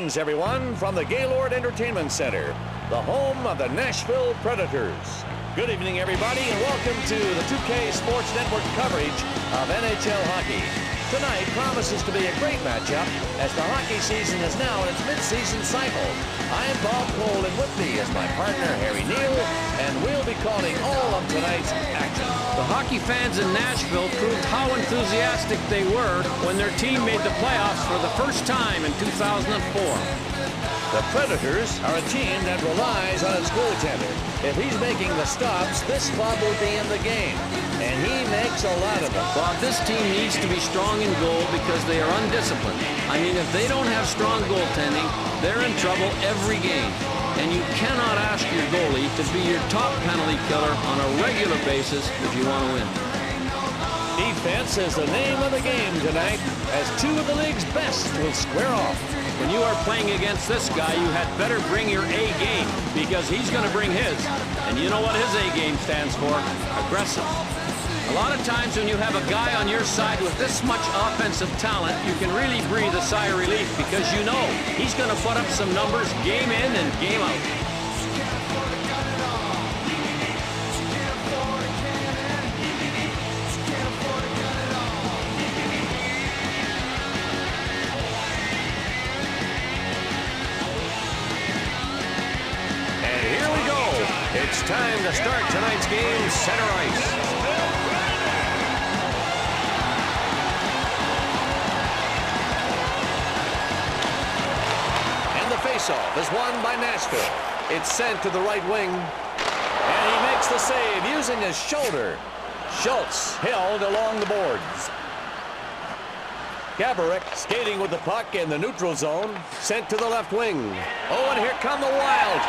Greetings, everyone, from the Gaylord Entertainment Center, the home of the Nashville Predators. Good evening, everybody, and welcome to the 2K Sports Network coverage of NHL hockey. Tonight promises to be a great matchup as the hockey season is now in its mid-season cycle. I am Bob Cole, and with me is my partner, Harry Neal, and we'll be calling all of tonight's action. The hockey fans in Nashville proved how enthusiastic they were when their team made the playoffs for the first time in 2004. The Predators are a team that relies on its goaltender. If he's making the stops, this club will be in the game, and he makes a lot of them. Bob, this team needs to be strong in goal because they are undisciplined. I mean, if they don't have strong goaltending, they're in trouble every game. And you cannot ask your goalie to be your top penalty killer on a regular basis if you want to win. Defense is the name of the game tonight, as two of the league's best will square off. When you are playing against this guy, you had better bring your A game because he's going to bring his. And you know what his A game stands for? Aggressive. A lot of times when you have a guy on your side with this much offensive talent, you can really breathe a sigh of relief because you know he's going to put up some numbers game in and game out. It's time to start tonight's game, center ice. And the faceoff is won by Nashville. It's sent to the right wing. And he makes the save using his shoulder. Schultz held along the boards. Gaborik skating with the puck in the neutral zone. Sent to the left wing. Oh, and here come the Wild.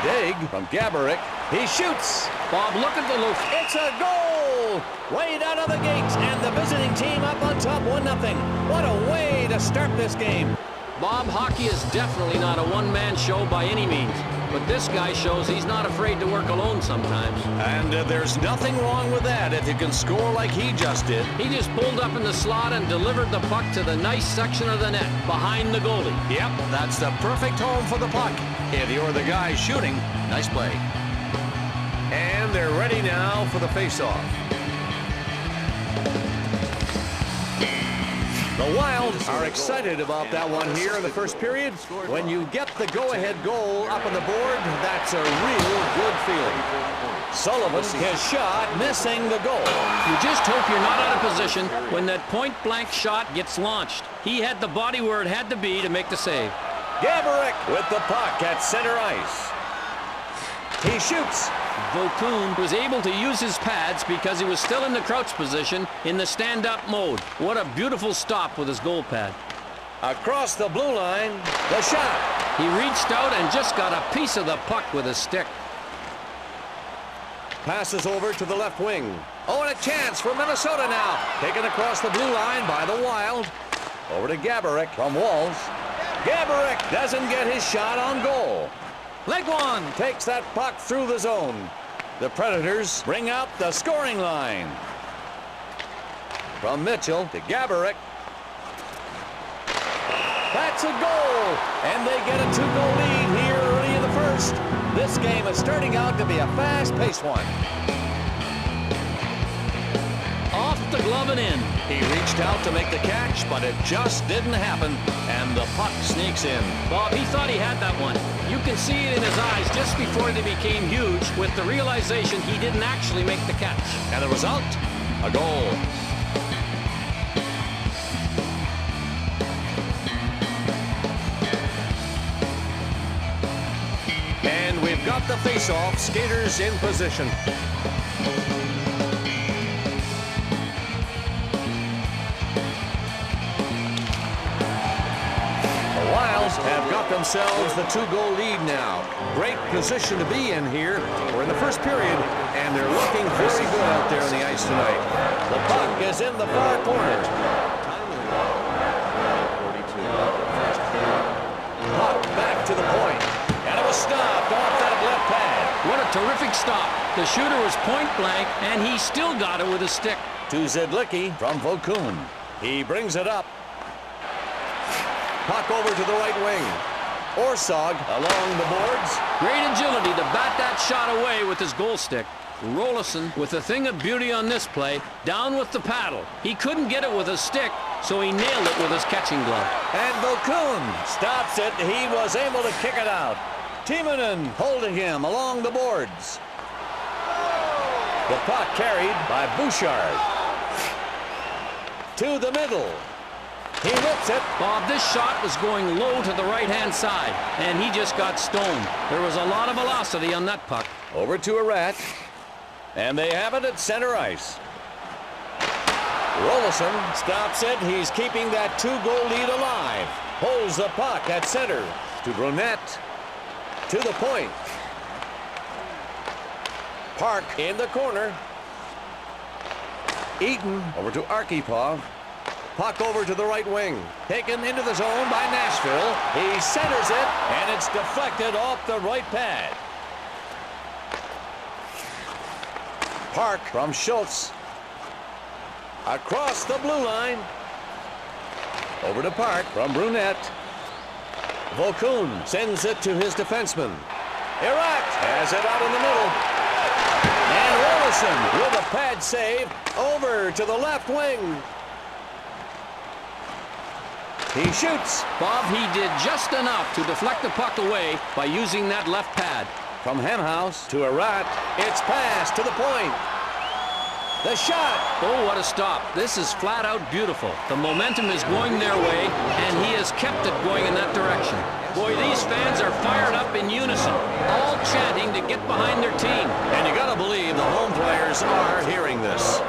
Dig from Gaborik. He shoots. Bob, look at the look. It's a goal! Right out of the gates, and the visiting team up on top 1-0. What a way to start this game. Bob, hockey is definitely not a one-man show by any means. But this guy shows he's not afraid to work alone sometimes. And there's nothing wrong with that if you can score like he just did. He just pulled up in the slot and delivered the puck to the nice section of the net behind the goalie. Yep, that's the perfect home for the puck. If you're the guy shooting, nice play. And they're ready now for the faceoff. The Wild are excited about that one here in the first period. When you get the go-ahead goal up on the board, that's a real good feeling. Sullivan, his shot, missing the goal. You just hope you're not out of position when that point-blank shot gets launched. He had the body where it had to be to make the save. Gaborik with the puck at center ice. He shoots. Vokoun was able to use his pads because he was still in the crouch position in the stand-up mode. What a beautiful stop with his goal pad. Across the blue line, the shot. He reached out and just got a piece of the puck with his stick. Passes over to the left wing. Oh, and a chance for Minnesota now. Taken across the blue line by the Wild. Over to Gaborik from Walls. Gaborik doesn't get his shot on goal. Leg one takes that puck through the zone. The Predators bring out the scoring line. From Mitchell to Gaborik. That's a goal, and they get a 2-goal lead here early in the first. This game is starting out to be a fast-paced one. Off the glove and in. He reached out to make the catch, but it just didn't happen, and the puck sneaks in. Bob, he thought he had that one. You can see it in his eyes just before they became huge with the realization he didn't actually make the catch. And the result, a goal. And we've got the face-off, skaters in position. Have got themselves the 2-goal lead now. Great position to be in here. We're in the first period, and they're looking very good out there on the ice tonight. The puck is in the far corner. Puck back to the point, and it was stopped off that left pad. What a terrific stop. The shooter was point blank, and he still got it with a stick. To Zedlicki from Vokoun. He brings it up. Puck over to the right wing. Orsog along the boards. Great agility to bat that shot away with his goal stick. Rolison with a thing of beauty on this play, down with the paddle. He couldn't get it with his stick, so he nailed it with his catching glove. And Vokoun stops it. He was able to kick it out. Timonen holding him along the boards. The puck carried by Bouchard. To the middle. He whips it. Bob, this shot was going low to the right-hand side, and he just got stoned. There was a lot of velocity on that puck. Over to Arat. And they have it at center ice. Rolison stops it. He's keeping that 2-goal lead alive. Holds the puck at center. To Brunette. To the point. Park in the corner. Eaton over to Archipov. Puck over to the right wing. Taken into the zone by Nashville. He centers it, and it's deflected off the right pad. Park from Schultz. Across the blue line. Over to Park from Brunette. Vokoun sends it to his defenseman. Irak has it out in the middle. And Rolison with a pad save over to the left wing. He shoots. Bob, he did just enough to deflect the puck away by using that left pad. From Hemhouse to Arat. It's passed to the point. The shot. Oh, what a stop. This is flat out beautiful. The momentum is going their way, and he has kept it going in that direction. Boy, these fans are fired up in unison, all chanting to get behind their team. And you gotta believe the home players are hearing this.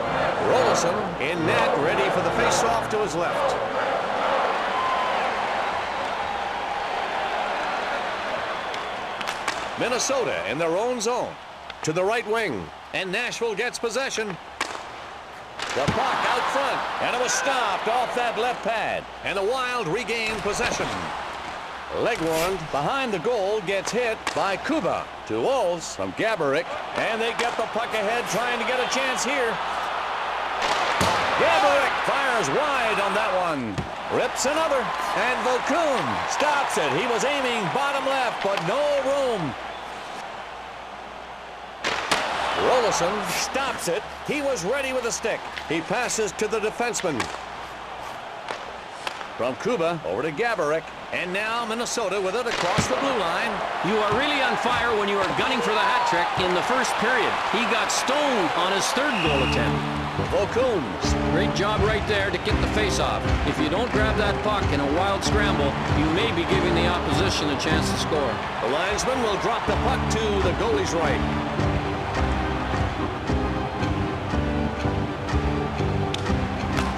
Rolison in net, ready for the face-off to his left. Minnesota in their own zone. To the right wing. And Nashville gets possession. The puck out front. And it was stopped off that left pad. And the Wild regain possession. Legwand behind the goal gets hit by Kuba. To Wolves from Gaborik. And they get the puck ahead trying to get a chance here. Gaborik fires wide on that one. Rips another. And Vokoun stops it. He was aiming bottom left, but no room. Rolison stops it. He was ready with a stick. He passes to the defenseman. From Kuba over to Gaborik. And now Minnesota with it across the blue line. You are really on fire when you are gunning for the hat trick in the first period. He got stoned on his third goal attempt. Vokoun. Great job right there to get the face-off. If you don't grab that puck in a wild scramble, you may be giving the opposition a chance to score. The linesman will drop the puck to the goalie's right.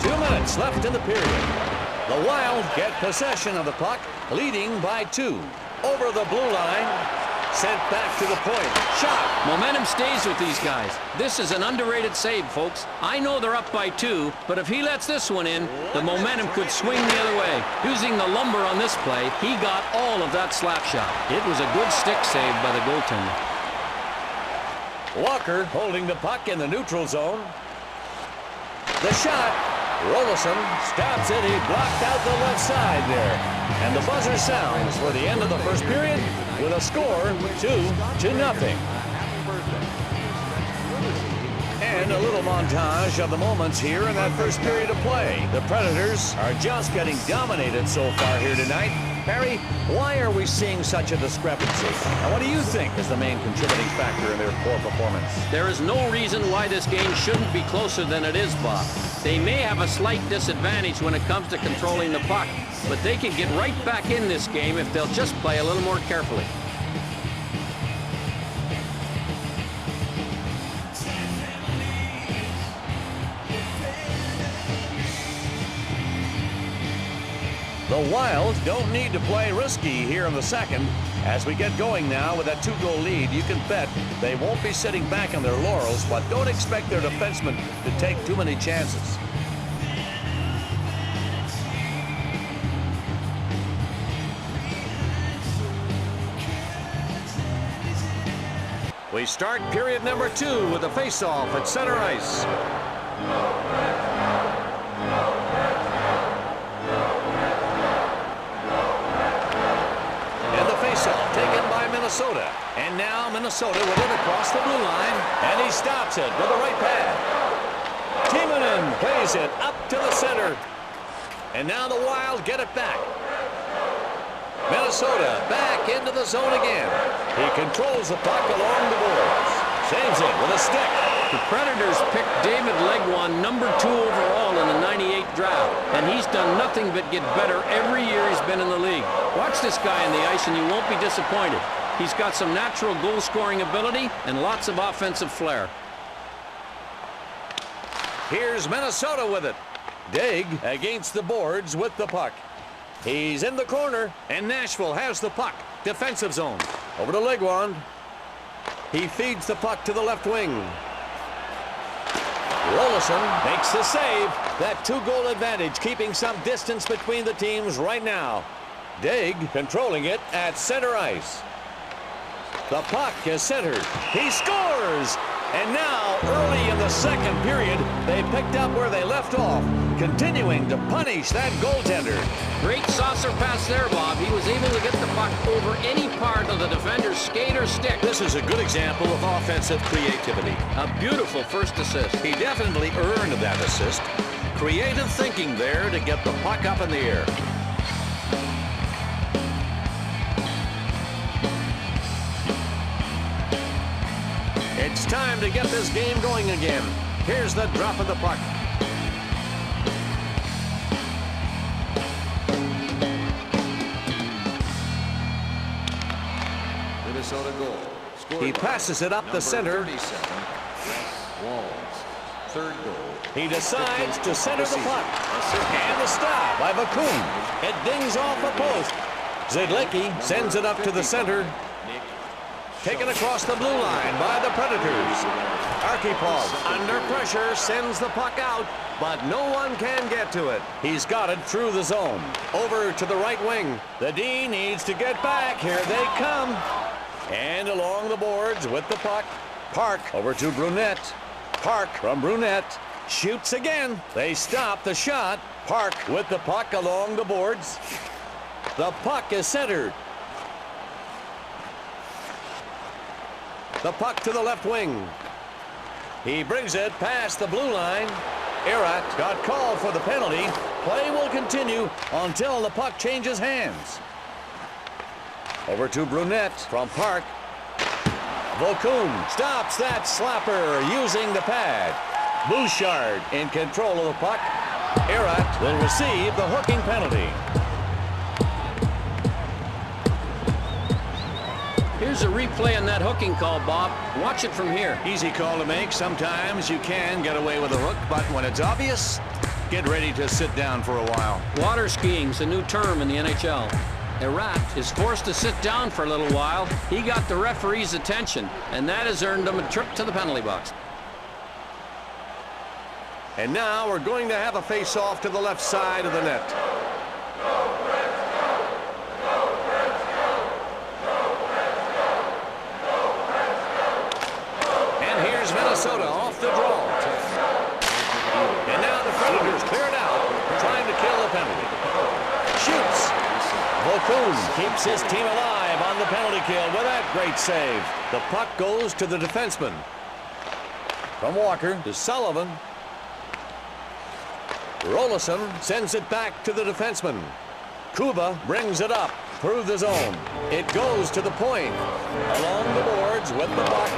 2 minutes left in the period. The Wild get possession of the puck, leading by 2. Over the blue line, sent back to the point. Shot. Momentum stays with these guys. This is an underrated save, folks. I know they're up by 2, but if he lets this one in, the momentum could swing the other way. Using the lumber on this play, he got all of that slap shot. It was a good stick save by the goaltender. Walker holding the puck in the neutral zone. The shot. Rolison stops it. He blocked out the left side there. And the buzzer sounds for the end of the first period with a score 2-0. And a little montage of the moments here in that first period of play. The Predators are just getting dominated so far here tonight. Perry, why are we seeing such a discrepancy? And what do you think is the main contributing factor in their poor performance? There is no reason why this game shouldn't be closer than it is, Bob. They may have a slight disadvantage when it comes to controlling the puck, but they can get right back in this game if they'll just play a little more carefully. The Wild don't need to play risky here in the second. As we get going now with that 2-goal lead, you can bet they won't be sitting back on their laurels, but don't expect their defensemen to take too many chances. We start period number 2 with a face-off at center ice. Minnesota. And now Minnesota with it across the blue line. And he stops it with the right pad. Timonen plays it up to the center. And now the Wild get it back. Minnesota back into the zone again. He controls the puck along the boards. Saves it with a stick. The Predators picked David Legwand #2 overall in the '98 draft, and he's done nothing but get better every year he's been in the league. Watch this guy on the ice and you won't be disappointed. He's got some natural goal-scoring ability and lots of offensive flair. Here's Minnesota with it. Daig against the boards with the puck. He's in the corner, and Nashville has the puck. Defensive zone. Over to Legwand. He feeds the puck to the left wing. Rolison makes the save. That 2-goal advantage, keeping some distance between the teams right now. Daig controlling it at center ice. The puck is centered. He scores! And now, early in the second period, they picked up where they left off, continuing to punish that goaltender. Great saucer pass there, Bob. He was able to get the puck over any part of the defender's skate or stick. This is a good example of offensive creativity. A beautiful first assist. He definitely earned that assist. Creative thinking there to get the puck up in the air. It's time to get this game going again. Here's the drop of the puck. Minnesota goal. He passes it up the center. 37, Walls. Third goal. He decides to center the puck. And the stop by Vakoun. It dings off a post. Zidlicki sends it up to the center. Taken across the blue line by the Predators. Archipov under pressure sends the puck out, but no one can get to it. He's got it through the zone. Over to the right wing. The D needs to get back. Here they come. And along the boards with the puck. Park over to Brunette. Park from Brunette. Shoots again. They stop the shot. Park with the puck along the boards. The puck is centered. The puck to the left wing. He brings it past the blue line. Erat got called for the penalty. Play will continue until the puck changes hands. Over to Brunette from Park. Vakoun stops that slapper using the pad. Bouchard in control of the puck. Erat will receive the hooking penalty. Here's a replay on that hooking call, Bob. Watch it from here. Easy call to make. Sometimes you can get away with a hook, but when it's obvious, get ready to sit down for a while. Water skiing's a new term in the NHL. Erat is forced to sit down for a little while. He got the referee's attention, and that has earned him a trip to the penalty box. And now we're going to have a face-off to the left side of the net. And here's Minnesota off the draw. And now the Predators clear it out, trying to kill the penalty. Shoots. Vakoun keeps his team alive on the penalty kill with that great save. The puck goes to the defenseman. From Walker to Sullivan. Rolison sends it back to the defenseman. Kuba brings it up through the zone. It goes to the point. Along the boards with the puck.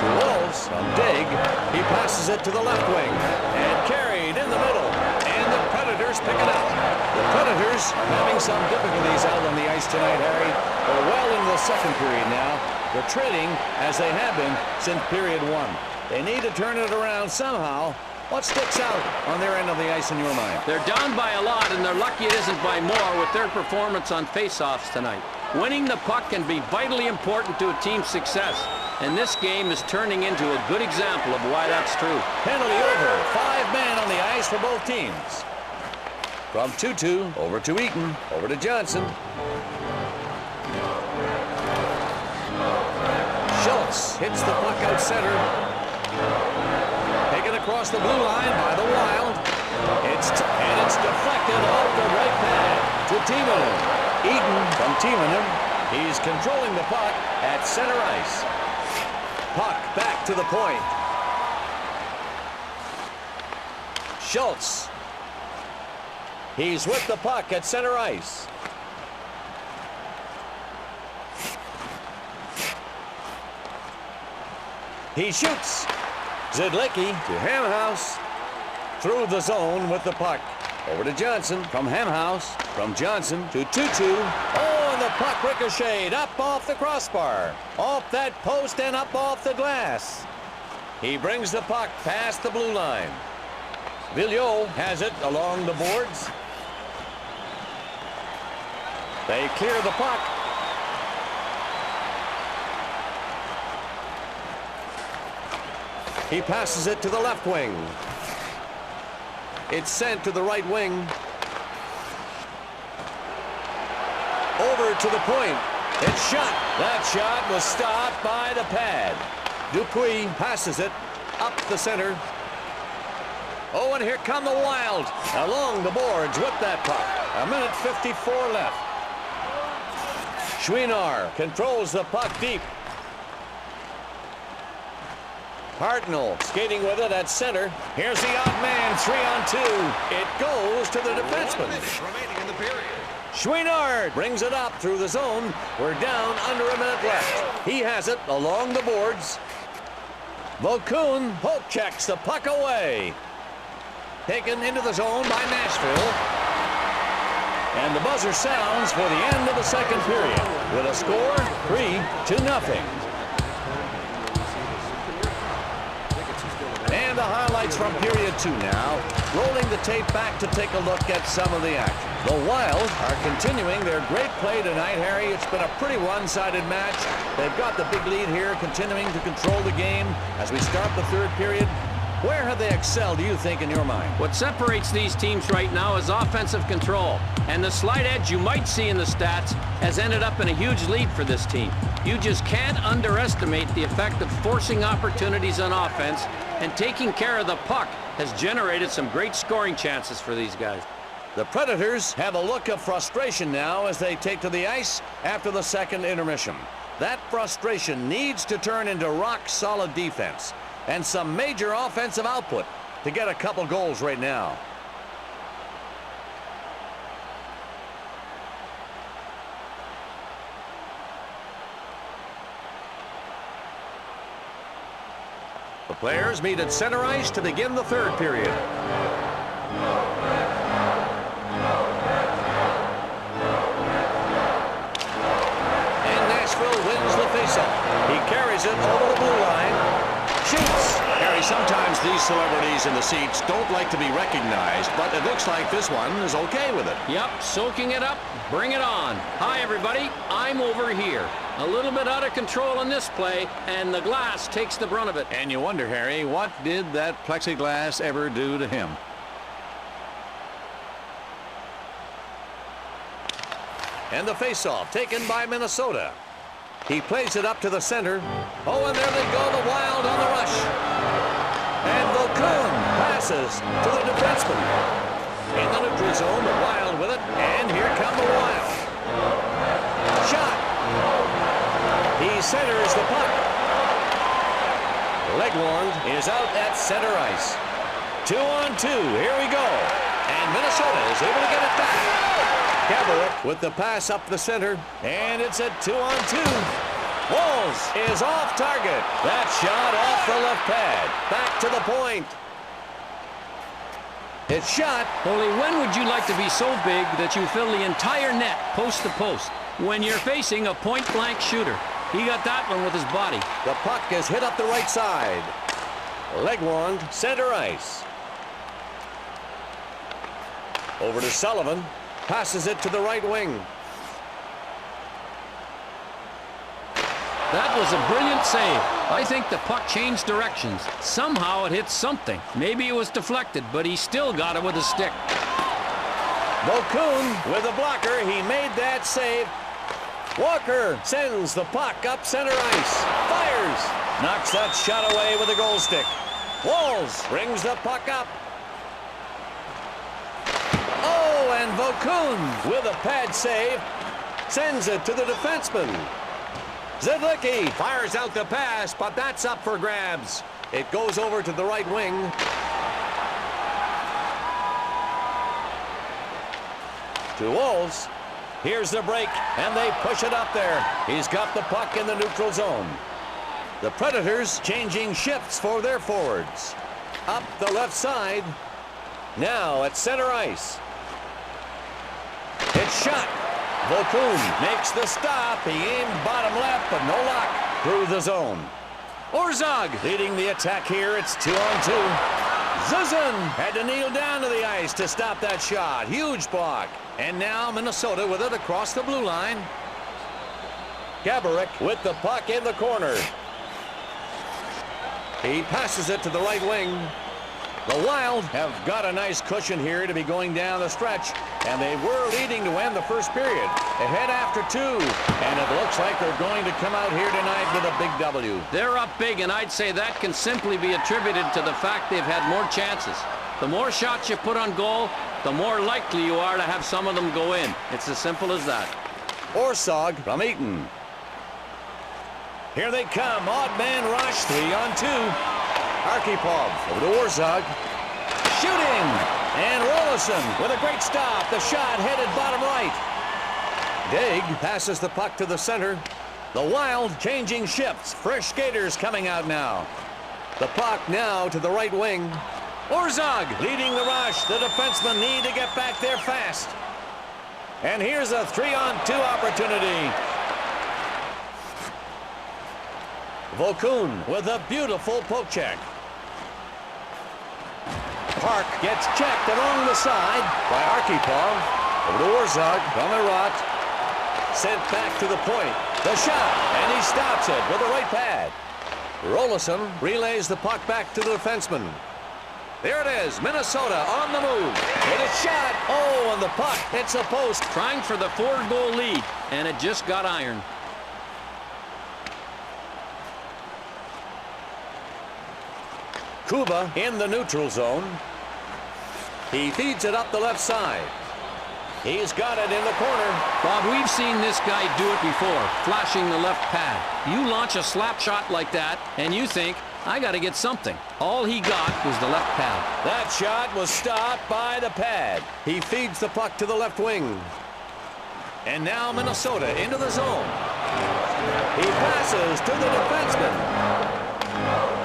To Wolves from Daig. He passes it to the left wing. And carried in the middle. And the Predators pick it up. The Predators are having some difficulties out on the ice tonight, Harry. They're well into the second period now. They're trailing as they have been since period one. They need to turn it around somehow. What sticks out on their end of the ice in your mind? They're down by a lot, and they're lucky it isn't by more with their performance on face-offs tonight. Winning the puck can be vitally important to a team's success, and this game is turning into a good example of why that's true. Penalty over. 5 men on the ice for both teams. From 2-2, over to Eaton, over to Johnson. Schultz hits the puck out center. Taken across the blue line by the Wild. It's deflected off the right pad to Timonen. Eaton from Timonen. He's controlling the puck at center ice. Puck back to the point. Schultz. He's with the puck at center ice. He shoots. Zidlicki to Hamhouse. Through the zone with the puck. Over to Johnson from Hamhouse. From Johnson to 2-2. Oh, and the puck ricocheted up off the crossbar. Off that post and up off the glass. He brings the puck past the blue line. Villiot has it along the boards. They clear the puck. He passes it to the left wing. It's sent to the right wing. Over to the point. It's shot. That shot was stopped by the pad. Dupuis passes it up the center. Oh, and here come the Wild along the boards with that puck. 1:54 left. Chouinard controls the puck deep. Hartnell skating with it at center. Here's the odd man, 3-on-2. It goes to the defenseman. Remaining in the period. Chouinard brings it up through the zone. We're down under a minute left. He has it along the boards. Vokoun poke checks the puck away. Taken into the zone by Nashville. And the buzzer sounds for the end of the second period. With a score, 3-0. And the highlights from period 2 now. Rolling the tape back to take a look at some of the action. The Wild are continuing their great play tonight, Harry. It's been a pretty one-sided match. They've got the big lead here, continuing to control the game as we start the third period. Where have they excelled, do you think, in your mind? What separates these teams right now is offensive control. And the slight edge you might see in the stats has ended up in a huge lead for this team. You just can't underestimate the effect of forcing opportunities on offense, and taking care of the puck has generated some great scoring chances for these guys. The Predators have a look of frustration now as they take to the ice after the second intermission. That frustration needs to turn into rock-solid defense and some major offensive output to get a couple goals right now. The players meet at center ice to begin the third period. And Nashville wins the faceoff. He carries it over the blue line. Shoots. Harry, sometimes these celebrities in the seats don't like to be recognized, but it looks like this one is okay with it. Yep, soaking it up. Bring it on. Hi, everybody. I'm over here. A little bit out of control in this play, and the glass takes the brunt of it. And you wonder, Harry, what did that plexiglass ever do to him? And the faceoff taken by Minnesota. He plays it up to the center. Oh, and there they go, the Wild on the rush. And Vokoun passes to the defenseman. In the neutral zone, the Wild with it. And here come the Wild. Shot. He centers the puck. Legwand is out at center ice. 2-on-2. Here we go. And Minnesota is able to get it back. Gaborik with the pass up the center. And it's a 2-on-2. Walls is off target. That shot off the left pad. Back to the point. It's shot. Only when would you like to be so big that you fill the entire net post to post? When you're facing a point-blank shooter. He got that one with his body. The puck is hit up the right side. Legwand, center ice. Over to Sullivan. Passes it to the right wing. That was a brilliant save. I think the puck changed directions. Somehow it hit something. Maybe it was deflected, but he still got it with a stick. Vokoun with a blocker. He made that save. Walker sends the puck up center ice. Fires. Knocks that shot away with a goal stick. Walls brings the puck up. Oh, and Vokoun with a pad save. Sends it to the defenseman. Zedlicki fires out the pass, but that's up for grabs. It goes over to the right wing. To Wolves. Here's the break, and they push it up there. He's got the puck in the neutral zone. The Predators changing shifts for their forwards. Up the left side. Now at center ice. It's shot. Volkun makes the stop. He aimed bottom left, but no luck through the zone. Orzog leading the attack here. It's 2-on-2. Zuzin had to kneel down to the ice to stop that shot. Huge block. And now Minnesota with it across the blue line. Gaborik with the puck in the corner. He passes it to the right wing. The Wild have got a nice cushion here to be going down the stretch, and they were leading to end the first period. Ahead after 2, and it looks like they're going to come out here tonight with a big W. They're up big, and I'd say that can simply be attributed to the fact they've had more chances. The more shots you put on goal, the more likely you are to have some of them go in. It's as simple as that. Orzog from Eaton. Here they come. Odd man rush. 3-on-2. Archipov over to Orzog. Shooting. And Rolison with a great stop. The shot headed bottom right. Daig passes the puck to the center. The Wild changing shifts. Fresh skaters coming out now. The puck now to the right wing. Orzog leading the rush. The defensemen need to get back there fast. And here's a 3-on-2 opportunity. Volkun with a beautiful poke check. Park gets checked along the side by Archipov. Over to Orzog from the rot. Sent back to the point. The shot, and he stops it with a right pad. Rolison relays the puck back to the defenseman. There it is, Minnesota on the move. With a shot. Oh, and the puck hits a post. Trying for the 4-goal lead, and it just got ironed. Kuba in the neutral zone. He feeds it up the left side. He's got it in the corner. Bob, we've seen this guy do it before, flashing the left pad. You launch a slap shot like that, and you think, I got to get something. All he got was the left pad. That shot was stopped by the pad. He feeds the puck to the left wing. And now Minnesota into the zone. He passes to the defenseman.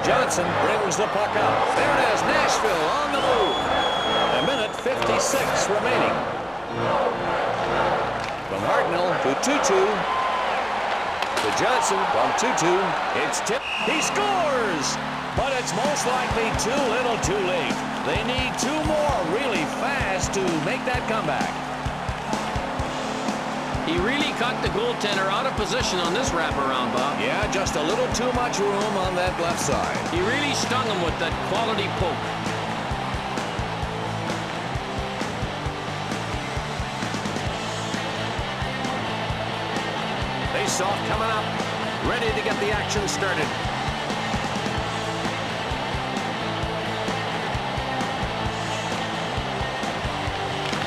Johnson brings the puck up. There it is, Nashville on the move. 1:56 remaining. From Hartnell to 2-2. To Johnson from 2-2. It's tipped. He scores! But it's most likely too little too late. They need 2 more really fast to make that comeback. He really caught the goaltender out of position on this wraparound, Bob. Yeah, just a little too much room on that left side. He really stung him with that quality poke. Face-off coming up. Ready to get the action started.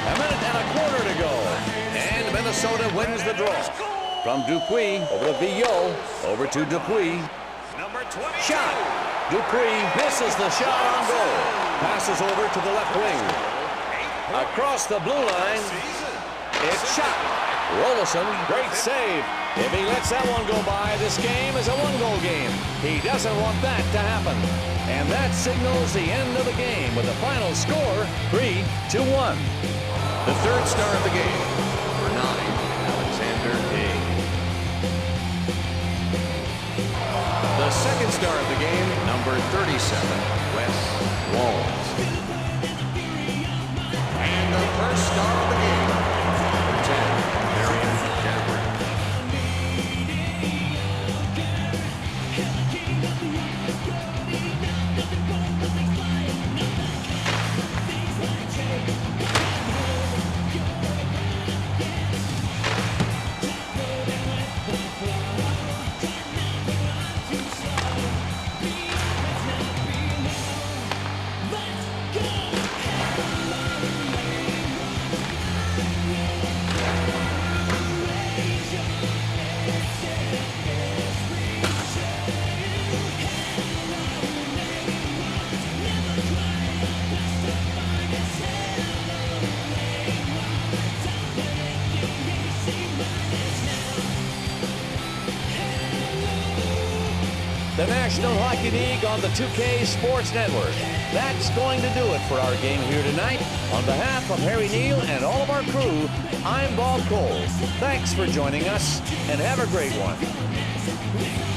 A minute and a quarter to go. And Minnesota wins the draw. From Dupuis over to Villot. Over to Dupuis. Shot. Dupuis misses the shot on goal. Passes over to the left wing. Across the blue line. It's shot. Rolison, great save. If he lets that one go by, this game is a 1-goal game. He doesn't want that to happen. And that signals the end of the game with the final score, 3-1. The third star of the game, number 9, Alexander Daig. The second star of the game, number 37, Wes Walls. And the first star of the game, number 10, Marion Gaborik. the National Hockey League on the 2K Sports Network. That's going to do it for our game here tonight. On behalf of Harry Neal and all of our crew, I'm Bob Cole. Thanks for joining us, and have a great one.